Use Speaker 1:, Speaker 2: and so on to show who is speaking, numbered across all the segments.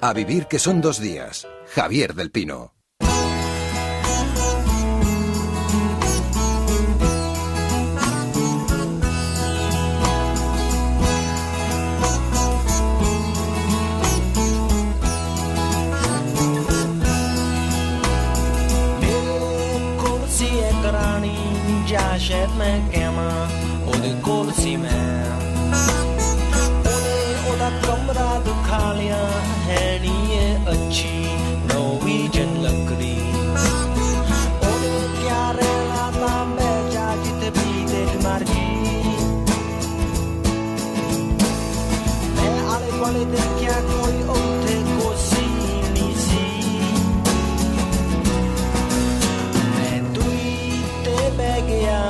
Speaker 1: A vivir que son 2 días. Javier del Pino.
Speaker 2: ਸ਼ਹਿਰ ਮੈਂ ਕਹਿਵਾਂ ਉਹਦੇ ਕੋਲ ਸੀ ਮੈਂ ਉਹਦਾ ਕਮਰਾ ਦਿਖਾ ਲਿਆ ਹੈ ਨੀ ਇਹ ਅੱਛੀ ਨੋਰਵੀਜਨ ਲੱਕੜੀ ਉਹਦੇ ਕਿਆ ਰਹਿਣਾ ਤਾਂ ਮੈਂ ਜਾ ਜਿੱਥੇ ਵੀ ਦੇ ਮਰਜੀ ਮੈਂ ਆਲੇ ਦੁਆਲੇ ਦੇਖਿਆ ਕੋਈ ਉੱਥੇ ਕੋਸੀ ਨਹੀਂ ਸੀ ਮੈਂ ਦੂਈ ਤੇ ਬਹਿ ਗਿਆ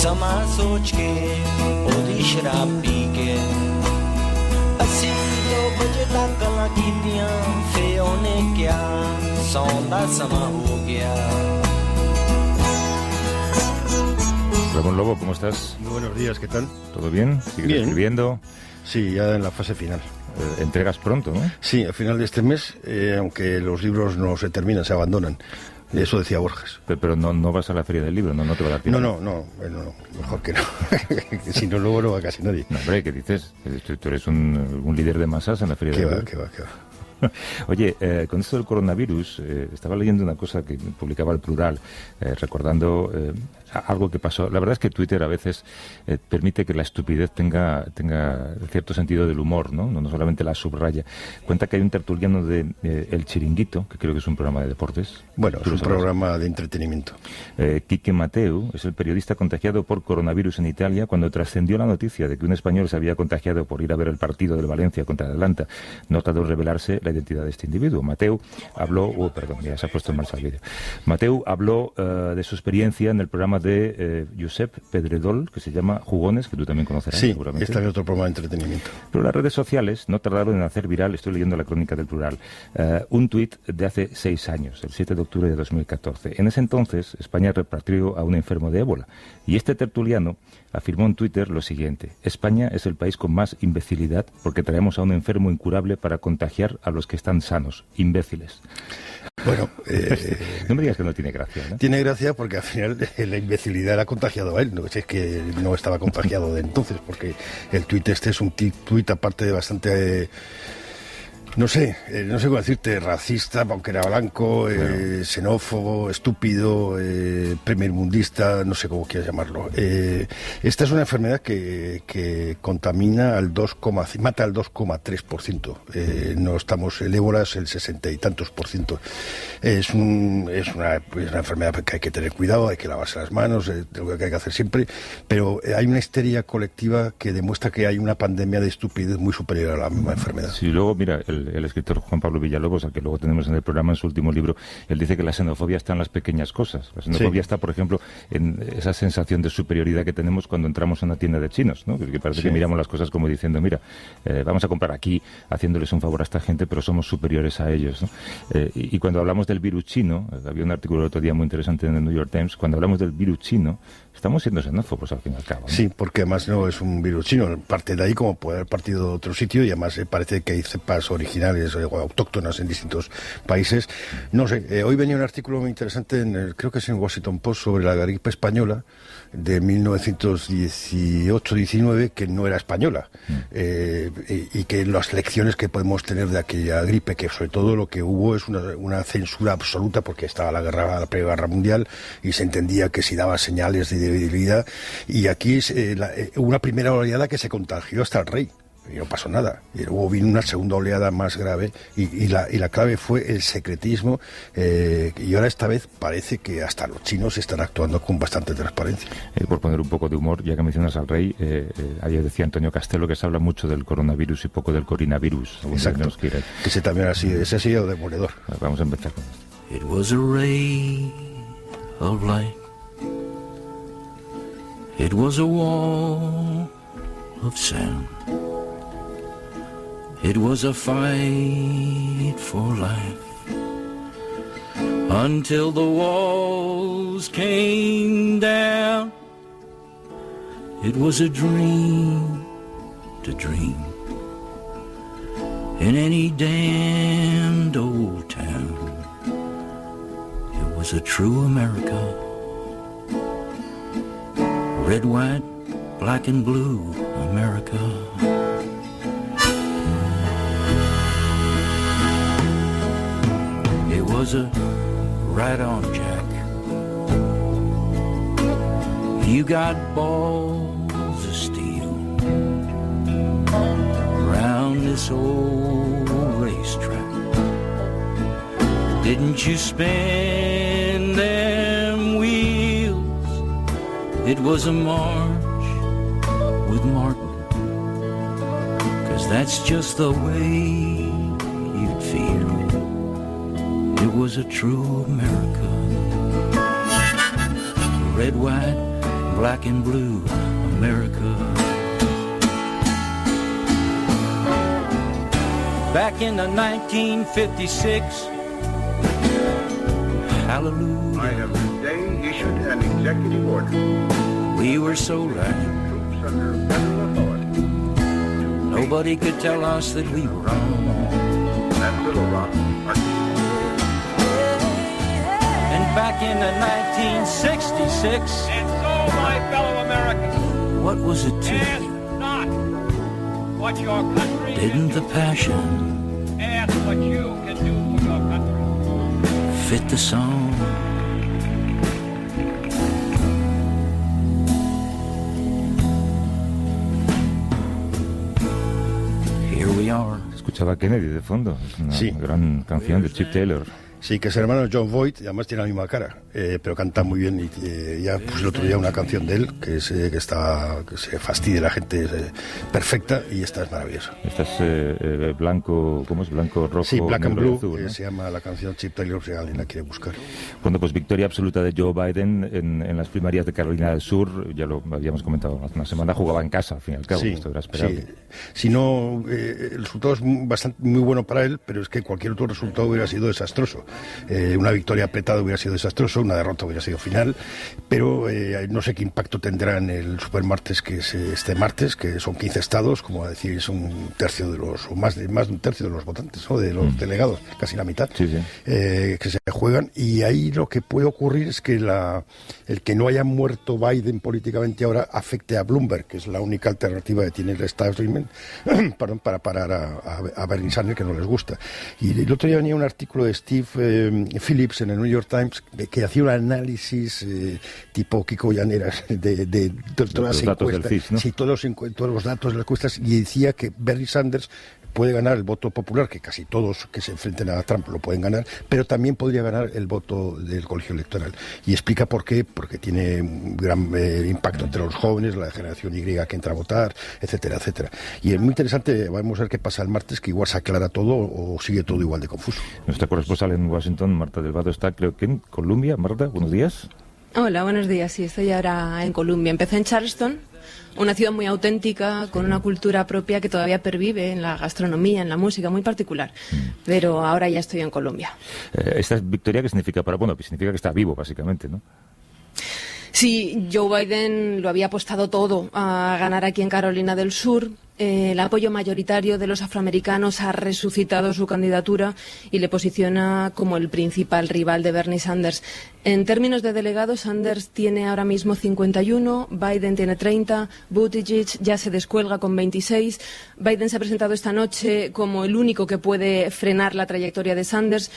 Speaker 2: ਸਮਾਂ ਸੋਚ ਕੇ ਉਹਦੀ ਸ਼ਰਾਬ ਪੀ ਕੇ ਅਸੀਂ 2 ਵਜੇ ਤੱਕ ਗੱਲਾਂ ਕੀਤੀਆਂ ਫੇ ਉਹਨੇ ਕਿਹਾ ਸੌਣ ਦਾ ਸਮਾਂ ਹੋ ਗਿਆ
Speaker 3: Ramón Lobo, ¿cómo estás?
Speaker 4: Muy buenos días, ¿qué tal?
Speaker 3: ¿Todo bien? ¿Sigues
Speaker 4: Bien.
Speaker 3: escribiendo?
Speaker 4: Sí, ya en la fase final.
Speaker 3: Entregas pronto, ¿no?
Speaker 4: Sí, al final de este mes, aunque los libros no se terminan, se abandonan. Eso decía Borges.
Speaker 3: Pero no vas a la feria del libro, no te va a dar tiempo.
Speaker 4: No, mejor que no. Si no, luego no va casi nadie.
Speaker 3: No, hombre, ¿qué dices? Tú eres un líder de masas en la feria del libro.
Speaker 4: ¿Qué va?
Speaker 3: Oye, con esto del coronavirus, estaba leyendo una cosa que publicaba El Plural, recordando algo que pasó. La verdad es que Twitter a veces permite que la estupidez tenga cierto sentido del humor, ¿no? No solamente la subraya. Cuenta que hay un tertuliano de El Chiringuito, que creo que es un programa de deportes.
Speaker 4: Bueno, es un programa de entretenimiento.
Speaker 3: Quique Mateu es el periodista contagiado por coronavirus en Italia cuando trascendió la noticia de que un español se había contagiado por ir a ver el partido del Valencia contra el Atalanta. No tardó en revelarse la identidad de este individuo. Mateu habló... ya se ha puesto en marcha el vídeo. Mateu habló de su experiencia en el programa de Josep Pedredol, que se llama Jugones, que tú también conocerás,
Speaker 4: sí,
Speaker 3: seguramente.
Speaker 4: Este es otro programa de entretenimiento.
Speaker 3: Pero las redes sociales no tardaron en hacer viral, estoy leyendo la crónica del Plural, un tuit de hace 6 años, el 7 de octubre de 2014. En ese entonces, España repatrió a un enfermo de ébola. Y este tertuliano afirmó en Twitter lo siguiente: España es el país con más imbecilidad porque traemos a un enfermo incurable para contagiar a los que están sanos. Imbéciles.
Speaker 4: Bueno,
Speaker 3: no me digas que no tiene gracia, ¿no?
Speaker 4: Tiene gracia porque al final la imbecilidad le ha contagiado a él. No es que no estaba contagiado de entonces, porque el tuit este es un tuit aparte de bastante... No sé cómo decirte, racista, aunque era blanco, xenófobo, estúpido, primermundista, no sé cómo quieras llamarlo. Esta es una enfermedad que contamina al mata al 2,3%. No estamos, el ébola es el 60 y tantos %. Es una enfermedad que hay que tener cuidado, hay que lavarse las manos, lo que hay que hacer siempre, pero hay una histeria colectiva que demuestra que hay una pandemia de estupidez muy superior a la misma enfermedad.
Speaker 3: Sí, luego, mira, el escritor Juan Pablo Villalobos, al que luego tenemos en el programa, en su último libro, él dice que la xenofobia está en las pequeñas cosas. La xenofobia está, por ejemplo, en esa sensación de superioridad que tenemos cuando entramos a una tienda de chinos, ¿no? Que parece que miramos las cosas como diciendo, mira, vamos a comprar aquí, haciéndoles un favor a esta gente, pero somos superiores a ellos, ¿no? Y cuando hablamos del virus chino, había un artículo el otro día muy interesante en el New York Times, cuando hablamos del virus chino, estamos siendo xenófobos al fin y al cabo, ¿no?
Speaker 4: Sí, porque además no es un virus chino, parte de ahí como puede haber partido de otro sitio y además parece que hay cepas originales o autóctonas en distintos países. No sé, hoy venía un artículo muy interesante, creo que es en Washington Post, sobre la gripe española de 1918-19, que no era española, y que las lecciones que podemos tener de aquella gripe, que sobre todo lo que hubo es una censura absoluta, porque estaba la Primera Guerra Mundial y se entendía que si daba señales de debilidad, y aquí es una primera oleada que se contagió hasta el rey y no pasó nada, y luego vino una segunda oleada más grave y la clave fue el secretismo, y ahora esta vez parece que hasta los chinos están actuando con bastante transparencia.
Speaker 3: Por poner un poco de humor, ya que mencionas al rey, ayer decía Antonio Castelo que se habla mucho del coronavirus y poco del corinavirus.
Speaker 4: Exacto, que ese también ha sido demoledor.
Speaker 3: Vamos a empezar con esto.
Speaker 2: It was a ray of light. It was a wall of sound. It was a fight for life until the walls came down. It was a dream to dream in any damned old town. It was a true America. Red, white, black and blue America. It was a right on, Jack. You got balls of steel around this old racetrack. Didn't you spin them wheels? It was a march with Martin, 'cause that's just the way you'd feel. It was a true America. Red, white, black and blue America. Back in the 1956, hallelujah,
Speaker 5: I have today issued an executive order.
Speaker 2: we were so right.
Speaker 5: Troops under federal authority.
Speaker 2: Nobody could tell us that we were wrong.
Speaker 5: At Little Rock, Arkansas.
Speaker 2: And back in the 1966,
Speaker 6: And so, my fellow Americans,
Speaker 2: what was it to
Speaker 6: ask
Speaker 2: you?
Speaker 6: not what your country
Speaker 2: Didn't the passion
Speaker 6: ask what you can do for your country.
Speaker 2: fit the song? Here we are.
Speaker 3: Escuchaba a Kennedy de fondo, es una
Speaker 4: Sí.
Speaker 3: gran canción de Chip Taylor.
Speaker 4: Sí, que es hermano de John Voight, y además tiene la misma cara, pero canta muy bien. Y ya puse el otro día una canción de él que se fastidia la gente, perfecta, y esta es maravillosa.
Speaker 3: Esta es blanco, ¿cómo es? Blanco, rojo,
Speaker 4: Sí, Black and
Speaker 3: negro y
Speaker 4: Blue,
Speaker 3: azul, ¿no?
Speaker 4: se llama la canción Chip Taylor, si alguien la quiere buscar.
Speaker 3: Bueno, pues victoria absoluta de Joe Biden en las primarias de Carolina del Sur. Ya lo habíamos comentado hace una semana, jugaba en casa, al fin y al cabo.
Speaker 4: Sí,
Speaker 3: Esto era esperable.
Speaker 4: sí. Si no, el resultado es muy bueno para él, pero es que cualquier otro resultado hubiera sido desastroso. Una victoria apretada hubiera sido desastroso, una derrota hubiera sido final, pero no sé qué impacto tendrá en el supermartes, que es este martes, que son 15 estados, como a decir, es un tercio de los, o más de un tercio de los votantes, o de los delegados, casi la mitad,
Speaker 3: Sí, sí.
Speaker 4: que se juegan, y ahí lo que puede ocurrir es que el que no haya muerto Biden políticamente ahora afecte a Bloomberg, que es la única alternativa que tiene el establishment para parar a Bernie Sanders, que no les gusta. Y el otro día venía un artículo de Steve Phillips en el New York Times que hacía un análisis tipo Kiko Llaneras de todas las
Speaker 3: datos del
Speaker 4: encuestas,
Speaker 3: CIS, ¿no?
Speaker 4: sí, todos los datos de las encuestas, y decía que Bernie Sanders puede ganar el voto popular, que casi todos que se enfrenten a Trump lo pueden ganar, pero también podría ganar el voto del colegio electoral. Y explica por qué, porque tiene un gran impacto entre los jóvenes, la generación Y que entra a votar, etcétera, etcétera. Y es muy interesante, vamos a ver qué pasa el martes, que igual se aclara todo o sigue todo igual de confuso.
Speaker 3: Nuestra corresponsal en Washington, Marta del Vado, está creo que en Columbia. Marta, buenos días.
Speaker 7: Hola, buenos días. Sí, estoy ahora en Columbia. Empecé en Charleston, una ciudad muy auténtica, con una cultura propia que todavía pervive en la gastronomía, en la música, muy particular. Pero ahora ya estoy en Columbia.
Speaker 3: ¿Esta victoria qué significa para...? Bueno, significa que está vivo, básicamente, ¿no?
Speaker 7: Sí, Joe Biden lo había apostado todo a ganar aquí en Carolina del Sur. El apoyo mayoritario de los afroamericanos ha resucitado su candidatura y le posiciona como el principal rival de Bernie Sanders. En términos de delegados, Sanders tiene ahora mismo 51, Biden tiene 30, Buttigieg ya se descuelga con 26. Biden se ha presentado esta noche como el único que puede frenar la trayectoria de Sanders.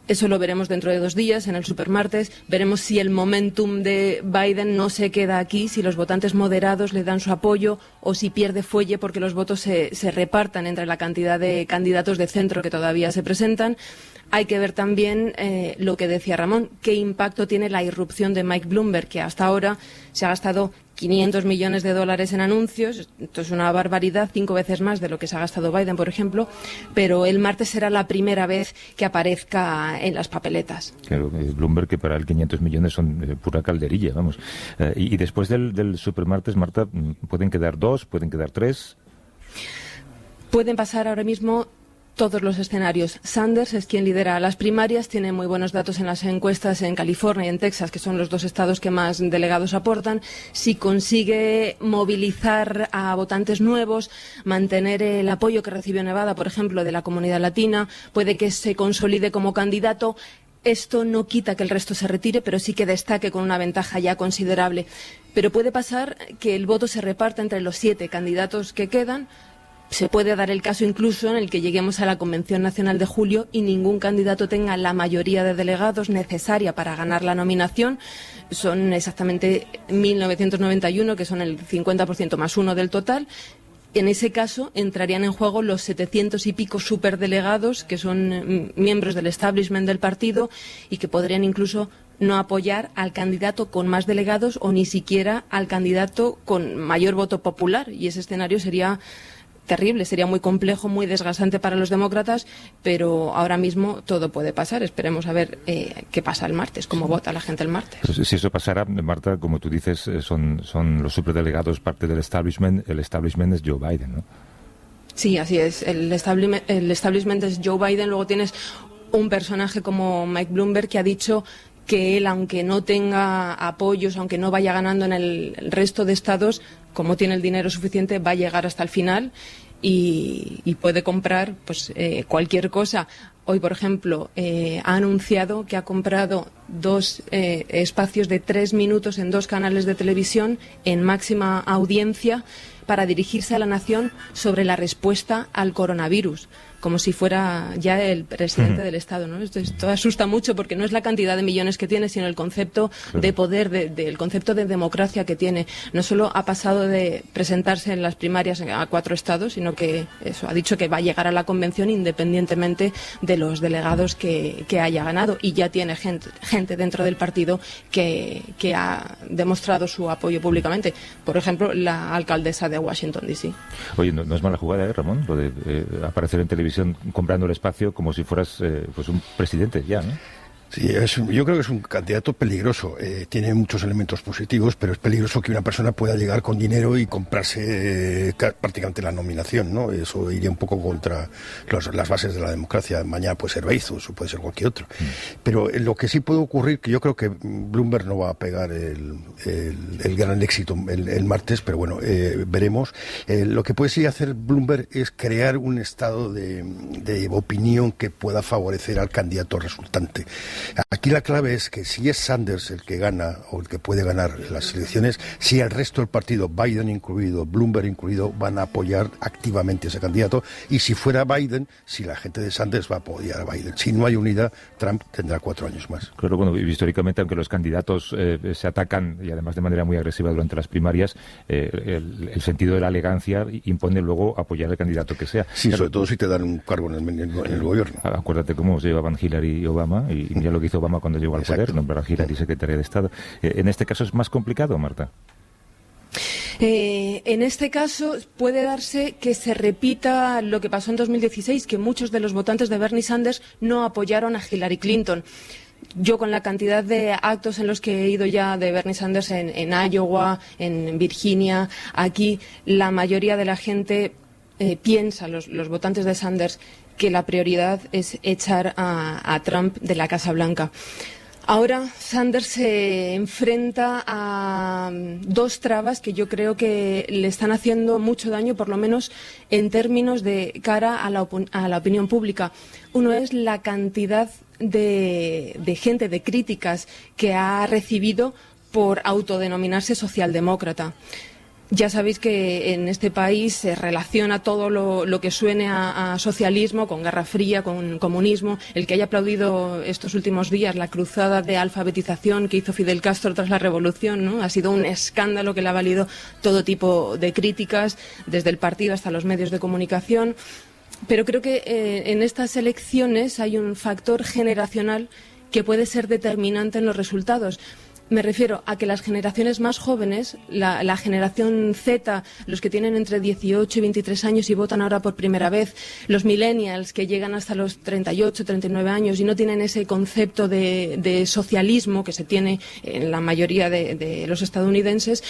Speaker 7: Eso lo veremos dentro de 2 días, en el supermartes. Veremos si el momentum de Biden no se queda aquí, si los votantes moderados le dan su apoyo o si pierde fuelle porque los votos se repartan entre la cantidad de candidatos de centro que todavía se presentan. Hay que ver también lo que decía Ramón, qué impacto tiene la irrupción de Mike Bloomberg, que hasta ahora se ha gastado $500 millones en anuncios. Esto es una barbaridad, 5 veces más de lo que se ha gastado Biden, por ejemplo, pero el martes será la primera vez que aparezca en las papeletas.
Speaker 3: Claro, Bloomberg, que para él 500 millones son pura calderilla, vamos. Y después del supermartes, Marta, ¿pueden quedar 2, pueden quedar 3?
Speaker 7: Pueden pasar ahora mismo todos los escenarios. Sanders es quien lidera las primarias, tiene muy buenos datos en las encuestas en California y en Texas, que son los dos estados que más delegados aportan. Si consigue movilizar a votantes nuevos, mantener el apoyo que recibió Nevada, por ejemplo, de la comunidad latina, puede que se consolide como candidato. Esto no quita que el resto se retire, pero sí que destaque con una ventaja ya considerable. Pero puede pasar que el voto se reparta entre los 7 candidatos que quedan. Se puede dar el caso incluso en el que lleguemos a la Convención Nacional de julio y ningún candidato tenga la mayoría de delegados necesaria para ganar la nominación. Son exactamente 1.991, que son el 50% más 1 del total. En ese caso entrarían en juego los 700 y pico superdelegados, que son miembros del establishment del partido y que podrían incluso no apoyar al candidato con más delegados o ni siquiera al candidato con mayor voto popular. Y ese escenario sería terrible, sería muy complejo, muy desgastante para los demócratas, pero ahora mismo todo puede pasar. Esperemos a ver qué pasa el martes, cómo vota la gente el martes.
Speaker 3: Pues si eso pasara, Marta, como tú dices, son los superdelegados parte del establishment. El establishment es Joe Biden, ¿no?
Speaker 7: Sí, así es. El establishment es Joe Biden. Luego tienes un personaje como Mike Bloomberg que ha dicho que él, aunque no tenga apoyos, aunque no vaya ganando en el resto de estados, como tiene el dinero suficiente, va a llegar hasta el final y puede comprar pues cualquier cosa. Hoy, por ejemplo, ha anunciado que ha comprado 2 espacios de 3 minutos en 2 canales de televisión en máxima audiencia para dirigirse a la nación sobre la respuesta al coronavirus, como si fuera ya el presidente del Estado, ¿no? Esto asusta mucho porque no es la cantidad de millones que tiene, sino el concepto de poder, el concepto de democracia que tiene. No solo ha pasado de presentarse en las primarias a 4 estados, sino que eso ha dicho que va a llegar a la convención independientemente de los delegados que haya ganado. Y ya tiene gente dentro del partido que ha demostrado su apoyo públicamente. Por ejemplo, la alcaldesa de Washington, D.C.
Speaker 3: Oye, no es mala jugada, Ramón, lo de aparecer en televisión comprando el espacio como si fueras pues un presidente ya, ¿no?
Speaker 4: Sí, yo creo que es un candidato peligroso. Tiene muchos elementos positivos, pero es peligroso que una persona pueda llegar con dinero y comprarse prácticamente la nominación, ¿no? Eso iría un poco contra las bases de la democracia. Mañana puede ser Bezos o puede ser cualquier otro. Pero lo que sí puede ocurrir, que yo creo que Bloomberg no va a pegar el gran éxito el martes, pero bueno, veremos. Lo que puede sí hacer Bloomberg es crear un estado de opinión que pueda favorecer al candidato resultante. Aquí la clave es que si es Sanders el que gana o el que puede ganar las elecciones, si el resto del partido, Biden incluido, Bloomberg incluido, van a apoyar activamente a ese candidato, y si fuera Biden, si la gente de Sanders va a apoyar a Biden. Si no hay unidad, Trump tendrá 4 años más.
Speaker 3: Claro, bueno, históricamente, aunque los candidatos se atacan, y además de manera muy agresiva durante las primarias, el sentido de la elegancia impone luego apoyar al candidato que sea.
Speaker 4: Sí,
Speaker 3: claro,
Speaker 4: sobre todo si te dan un cargo en el gobierno.
Speaker 3: Acuérdate cómo se llevaban Hillary y Obama, y mira lo que hizo Obama cuando llegó al poder, nombrar a Hillary secretaria de Estado. ¿En este caso es más complicado, Marta?
Speaker 7: En este caso puede darse que se repita lo que pasó en 2016, que muchos de los votantes de Bernie Sanders no apoyaron a Hillary Clinton. Yo, con la cantidad de actos en los que he ido ya de Bernie Sanders en Iowa, en Virginia, aquí la mayoría de la gente piensa, los votantes de Sanders, que la prioridad es echar a Trump de la Casa Blanca. Ahora Sanders se enfrenta a 2 trabas que yo creo que le están haciendo mucho daño, por lo menos en términos de cara a la opinión pública. Uno es la cantidad de gente, de críticas que ha recibido por autodenominarse socialdemócrata. Ya sabéis que en este país se relaciona todo lo que suene a socialismo con Guerra Fría, con comunismo. El que haya aplaudido estos últimos días la cruzada de alfabetización que hizo Fidel Castro tras la revolución, ¿no? Ha sido un escándalo que le ha valido todo tipo de críticas, desde el partido hasta los medios de comunicación. Pero creo que en estas elecciones hay un factor generacional que puede ser determinante en los resultados. Me refiero a que las generaciones más jóvenes, la generación Z, los que tienen entre 18 y 23 años y votan ahora por primera vez, los millennials que llegan hasta los 38, 39 años y no tienen ese concepto de socialismo que se tiene en la mayoría de los estadounidenses,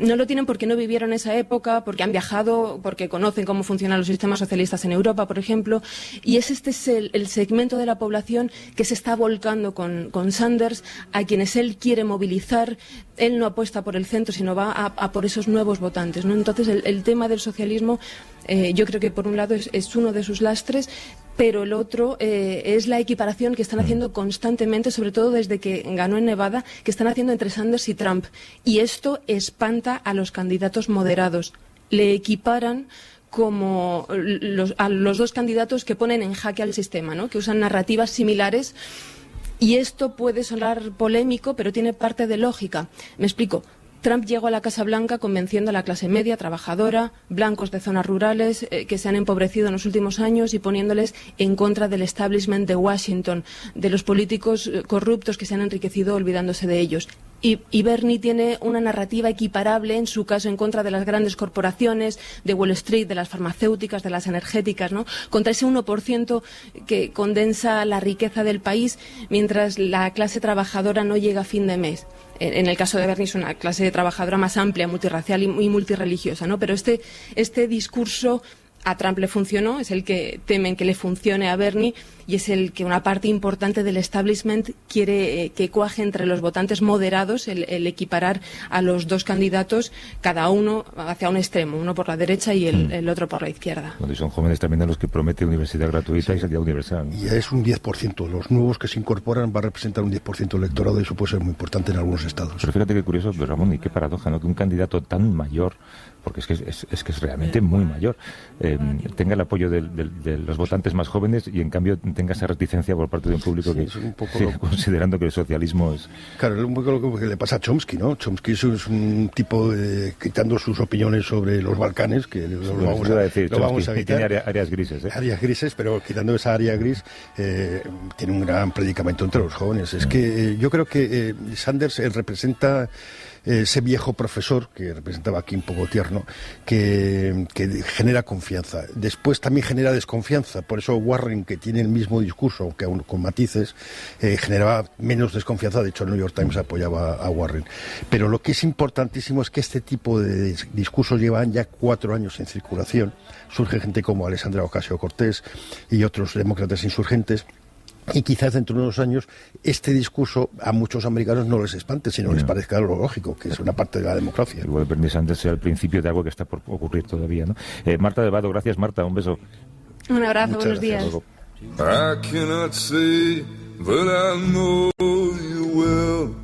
Speaker 7: no lo tienen porque no vivieron esa época, porque han viajado, porque conocen cómo funcionan los sistemas socialistas en Europa, por ejemplo, y este es el segmento de la población que se está volcando con Sanders, a quienes él quiere movilizar. Él no apuesta por el centro, sino va a por esos nuevos votantes, ¿no? Entonces, el tema del socialismo, yo creo que por un lado es uno de sus lastres, pero el otro es la equiparación que están haciendo constantemente, sobre todo desde que ganó en Nevada, que están haciendo entre Sanders y Trump. Y esto espanta a los candidatos moderados. Le equiparan como a los dos candidatos que ponen en jaque al sistema, ¿no? Que usan narrativas similares. Y esto puede sonar polémico, pero tiene parte de lógica. Me explico. Trump llegó a la Casa Blanca convenciendo a la clase media, trabajadora, blancos de zonas rurales que se han empobrecido en los últimos años y poniéndoles en contra del establishment de Washington, de los políticos corruptos que se han enriquecido olvidándose de ellos. Y Bernie tiene una narrativa equiparable, en su caso, en contra de las grandes corporaciones, de Wall Street, de las farmacéuticas, de las energéticas, ¿no? Contra ese 1% que condensa la riqueza del país, mientras la clase trabajadora no llega a fin de mes. En el caso de Bernie es una clase trabajadora más amplia, multirracial y multirreligiosa, ¿no? Pero este discurso a Trump le funcionó, es el que temen que le funcione a Bernie y es el que una parte importante del establishment quiere que cuaje entre los votantes moderados, el equiparar a los dos candidatos, cada uno hacia un extremo, uno por la derecha y el otro por la izquierda.
Speaker 3: Bueno, y son jóvenes también a los que promete universidad gratuita y sanidad universal, ¿no?
Speaker 4: Y es un 10%. Los nuevos que se incorporan va a representar un 10% del electorado y eso puede ser muy importante en algunos estados.
Speaker 3: Pero fíjate qué curioso, Ramón, y qué paradoja, ¿no? Que un candidato tan mayor, porque es que es realmente muy mayor, tenga el apoyo de los votantes más jóvenes y en cambio tenga esa reticencia por parte de un público que
Speaker 4: un poco
Speaker 3: sigue considerando que el socialismo es...
Speaker 4: Claro, es un poco lo que le pasa a Chomsky, ¿no? Chomsky es un tipo quitando sus opiniones sobre los Balcanes, que lo vamos a evitar.
Speaker 3: Tiene áreas grises, ¿eh?
Speaker 4: Áreas grises, pero quitando esa área gris, tiene un gran predicamento entre los jóvenes. Es que yo creo que Sanders representa ese viejo profesor que representaba aquí un poco tierno, que genera confianza. Después también genera desconfianza. Por eso Warren, que tiene el mismo discurso, aunque aún con matices, generaba menos desconfianza. De hecho, el New York Times apoyaba a Warren. Pero lo que es importantísimo es que este tipo de discursos llevan ya 4 años en circulación. Surge gente como Alexandria Ocasio-Cortez y otros demócratas insurgentes. Y quizás dentro de unos años este discurso a muchos americanos no les espante, sino les parezca lo lógico, que es una parte de la democracia.
Speaker 3: Igual Bernie Sanders sea el principio de algo que está por ocurrir todavía, ¿no? Marta de Vado, gracias Marta, un beso.
Speaker 7: Un abrazo,
Speaker 4: Muchas
Speaker 7: buenos días.
Speaker 8: I cannot say, but I know you will.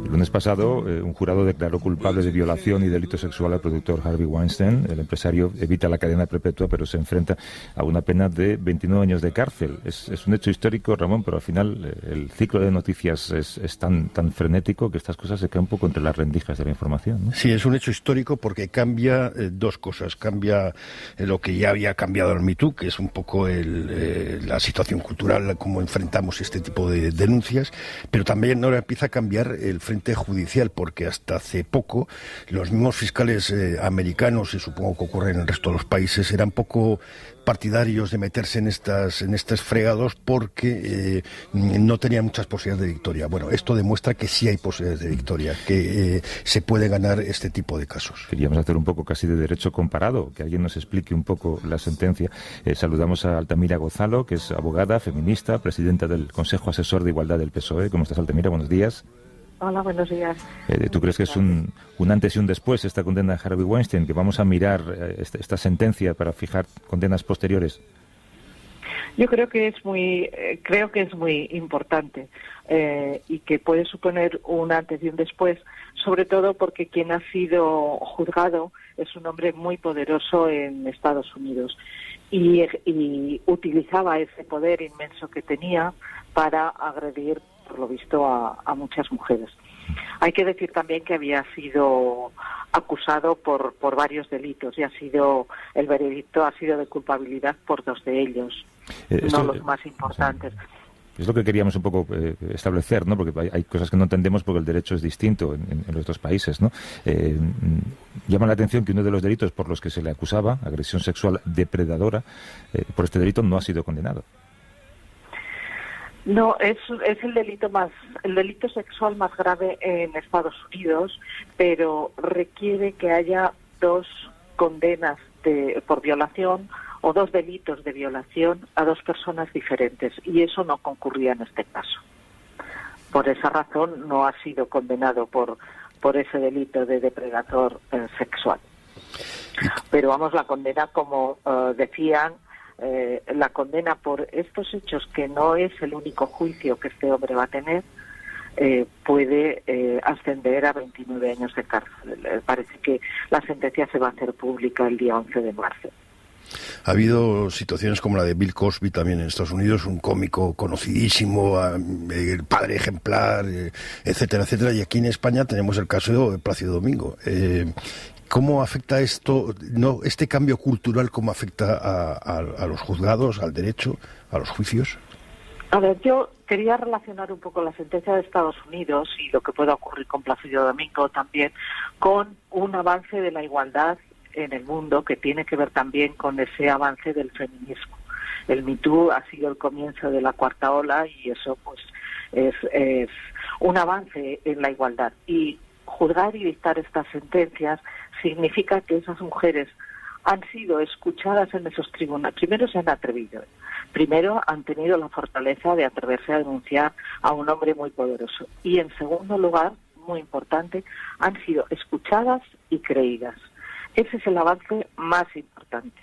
Speaker 3: El lunes pasado, un jurado declaró culpable de violación y delito sexual al productor Harvey Weinstein. El empresario evita la cadena perpetua, pero se enfrenta a una pena de 29 años de cárcel. Es un hecho histórico, Ramón, pero al final el ciclo de noticias es tan frenético que estas cosas se quedan un poco entre las rendijas de la información, ¿no?
Speaker 4: Sí, es un hecho histórico porque cambia dos cosas. Cambia lo que ya había cambiado el Me Too, que es un poco la situación cultural, cómo enfrentamos este tipo de denuncias, pero también ahora empieza a cambiar el frente judicial, porque hasta hace poco los mismos fiscales americanos, y supongo que ocurre en el resto de los países, eran poco partidarios de meterse en estos fregados porque no tenían muchas posibilidades de victoria. Bueno, esto demuestra que sí hay posibilidades de victoria, que se puede ganar este tipo de casos.
Speaker 3: Queríamos hacer un poco casi de derecho comparado, que alguien nos explique un poco la sentencia. Saludamos a Altamira Gozalo, que es abogada, feminista, presidenta del Consejo Asesor de Igualdad del PSOE. ¿Cómo estás, Altamira? Buenos días.
Speaker 9: Hola, buenos días.
Speaker 3: ¿Tú crees que es un antes y un después esta condena de Harvey Weinstein, que vamos a mirar esta sentencia para fijar condenas posteriores?
Speaker 9: Yo creo que es muy importante y que puede suponer un antes y un después, sobre todo porque quien ha sido juzgado es un hombre muy poderoso en Estados Unidos y utilizaba ese poder inmenso que tenía para agredir, por lo visto, a muchas mujeres. Hay que decir también que había sido acusado por varios delitos y el veredicto ha sido de culpabilidad por 2 de ellos, no los más importantes.
Speaker 3: Es lo que queríamos un poco establecer, ¿no? Porque hay cosas que no entendemos porque el derecho es distinto en los dos países, ¿no? Llama la atención que uno de los delitos por los que se le acusaba, agresión sexual depredadora, por este delito no ha sido condenado.
Speaker 9: No, es el delito sexual más grave en Estados Unidos, pero requiere que haya 2 condenas por violación o 2 delitos de violación a 2 personas diferentes, y eso no concurría en este caso. Por esa razón no ha sido condenado por ese delito de depredador sexual. Pero vamos, la condena, como decían, la condena por estos hechos, que no es el único juicio que este hombre va a tener, puede ascender a 29 años de cárcel. Parece que la sentencia se va a hacer pública el día 11 de marzo.
Speaker 4: Ha habido situaciones como la de Bill Cosby también en Estados Unidos, un cómico conocidísimo, el padre ejemplar, etcétera, etcétera, y aquí en España tenemos el caso de Plácido Domingo. ¿Cómo afecta esto, este cambio cultural, cómo afecta a los juzgados, al derecho, a los juicios?
Speaker 9: A ver, yo quería relacionar un poco la sentencia de Estados Unidos y lo que pueda ocurrir con Plácido Domingo también con un avance de la igualdad en el mundo que tiene que ver también con ese avance del feminismo. El Me Too ha sido el comienzo de la cuarta ola y eso pues es un avance en la igualdad. Y juzgar y dictar estas sentencias significa que esas mujeres han sido escuchadas en esos tribunales. Primero se han atrevido, primero han tenido la fortaleza de atreverse a denunciar a un hombre muy poderoso. Y en segundo lugar, muy importante, han sido escuchadas y creídas. Ese es el avance más importante.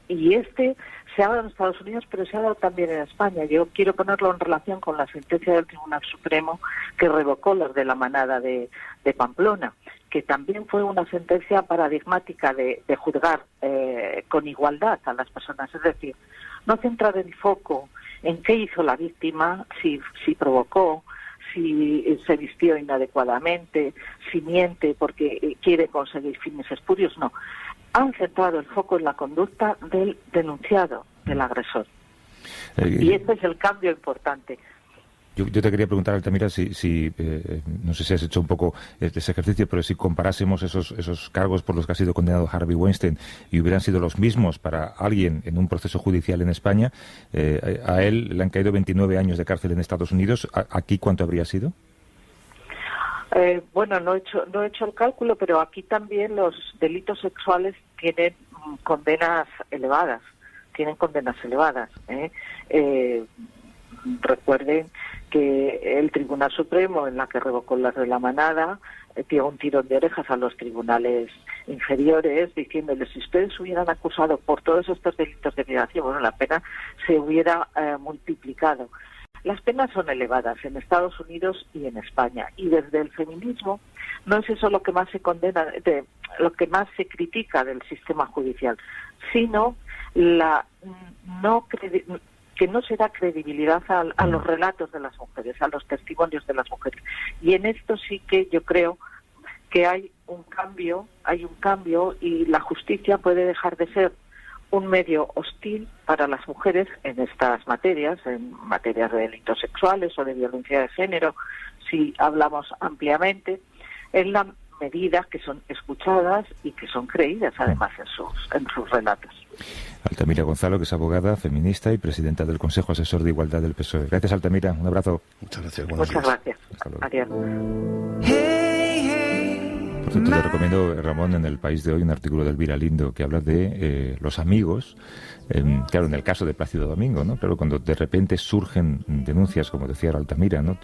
Speaker 9: Y este se ha dado en Estados Unidos, pero se ha dado también en España. Yo quiero ponerlo en relación con la sentencia del Tribunal Supremo que revocó los de la manada de Pamplona, que también fue una sentencia paradigmática de juzgar con igualdad a las personas. Es decir, no centrar el foco en qué hizo la víctima, si provocó, si se vistió inadecuadamente, si miente porque quiere conseguir fines espurios, no. Han centrado el foco en la conducta del denunciado, del agresor. Y este es el cambio importante.
Speaker 3: Yo te quería preguntar, Altamira, si no sé si has hecho un poco ese ejercicio, pero si comparásemos esos cargos por los que ha sido condenado Harvey Weinstein y hubieran sido los mismos para alguien en un proceso judicial en España, a él le han caído 29 años de cárcel en Estados Unidos. ¿Aquí cuánto habría sido?
Speaker 9: Bueno, no he hecho el cálculo, pero aquí también los delitos sexuales tienen condenas elevadas. Recuerden que el Tribunal Supremo, en la que revocó las de la manada, dio un tirón de orejas a los tribunales inferiores, diciéndoles, si ustedes hubieran acusado por todos estos delitos de violación, bueno, la pena se hubiera multiplicado. Las penas son elevadas en Estados Unidos y en España, y desde el feminismo no es eso lo que más se condena, lo que más se critica del sistema judicial, sino que no se da credibilidad a los relatos de las mujeres, a los testimonios de las mujeres. Y en esto sí que yo creo que hay un cambio y la justicia puede dejar de ser un medio hostil para las mujeres en estas materias, en materias de delitos sexuales o de violencia de género, si hablamos ampliamente, en la medida que son escuchadas y que son creídas además en sus relatos.
Speaker 3: Altamira Gonzalo, que es abogada, feminista y presidenta del Consejo Asesor de Igualdad del PSOE. Gracias, Altamira. Un abrazo.
Speaker 4: Muchas gracias.
Speaker 9: Muchas gracias. Adiós.
Speaker 3: Por cierto, te recomiendo, Ramón, en El País de Hoy, un artículo de Elvira Lindo que habla de los amigos. Claro, en el caso de Plácido Domingo, ¿no? Claro, cuando de repente surgen denuncias, como decía Altamira, ¿no?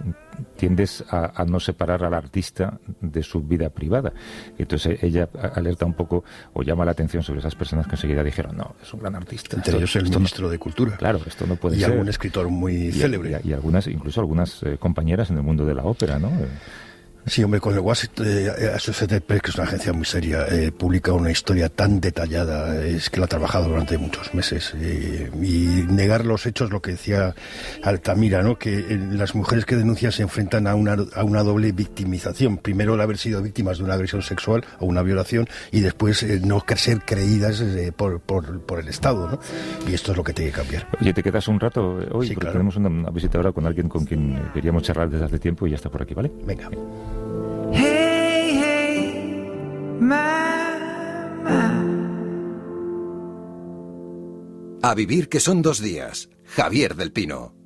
Speaker 3: Tiendes a no separar al artista de su vida privada. Entonces ella alerta un poco o llama la atención sobre esas personas que enseguida dijeron, no, es un gran artista.
Speaker 4: Entre ellos el ministro de Cultura.
Speaker 3: Claro, esto no puede
Speaker 4: ser.
Speaker 3: Y
Speaker 4: algún escritor muy célebre.
Speaker 3: Y incluso algunas compañeras en el mundo de la ópera, ¿no?
Speaker 4: Sí, hombre, con el Associated Press, que es una agencia muy seria, publica una historia tan detallada, es que la ha trabajado durante muchos meses. Y negar los hechos, lo que decía Altamira, ¿no? Que las mujeres que denuncian se enfrentan a una doble victimización. Primero, el haber sido víctimas de una agresión sexual o una violación, y después no ser creídas por el Estado, ¿no? Y esto es lo que tiene que cambiar.
Speaker 3: Oye, ¿te quedas un rato hoy?
Speaker 4: Sí,
Speaker 3: porque
Speaker 4: claro.
Speaker 3: tenemos una visita ahora con alguien con quien queríamos charlar desde hace tiempo y ya está por aquí, ¿vale?
Speaker 4: Venga.
Speaker 10: Hey, hey, my.
Speaker 1: A vivir que son 2 días. Javier del Pino.